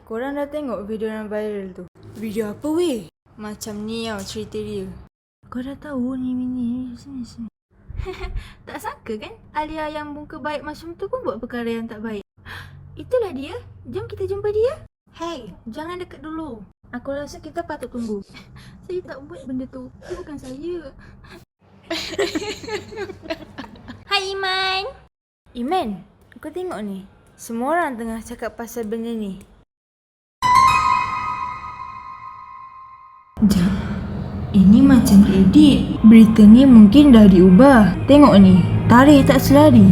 Korang dah tengok video yang viral tu? Video apa weh? Macam ni tau cerita dia. Kau dah tahu ni sini. Tak sangka kan Alia yang muka baik macam tu pun buat perkara yang tak baik. Itulah dia. Jom kita jumpa dia. Hey, jangan dekat dulu. Aku rasa kita patut tunggu. Saya tak buat benda tu. Itu bukan saya. Hai Iman. Iman, kau tengok ni. Semua orang tengah cakap pasal benda ni. Jap. Ini macam diedit. Berita ni mungkin dah diubah. Tengok ni, tarikh tak selari.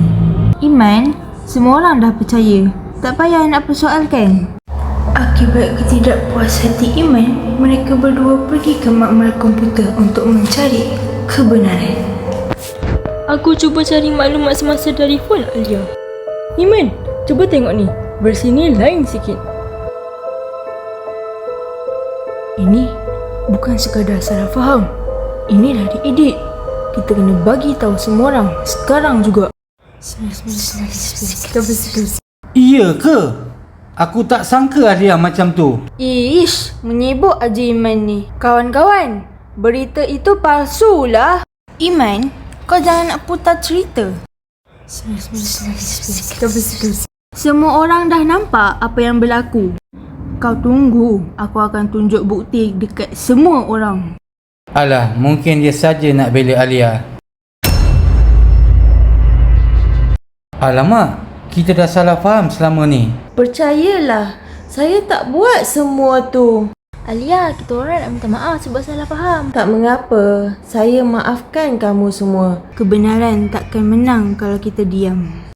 Iman, semua orang dah percaya. Tak payah nak persoalkan. Akibat ketidakpuas hati Iman, mereka berdua pergi ke makmal komputer untuk mencari kebenaran. Aku cuba cari maklumat semasa dari phone Alia. Iman, cuba tengok ni. Versi ni lain sikit. Ini bukan sekadar salah faham. Ini dah diedit. Kita kena bagi tahu semua orang sekarang juga. Iya ke? Aku tak sangka ada yang macam tu. Ish, menyibuk aja Iman ni. Kawan-kawan, berita itu palsu lah. Iman, kau jangan nak putar cerita. Semua orang dah nampak apa yang berlaku. Kau tunggu, aku akan tunjuk bukti dekat semua orang. Alah, mungkin dia saja nak bela Alia. Alamak, kita dah salah faham selama ni. Percayalah, saya tak buat semua tu. Alia, kita orang nak minta maaf sebab salah faham. Tak mengapa, saya maafkan kamu semua. Kebenaran takkan menang kalau kita diam.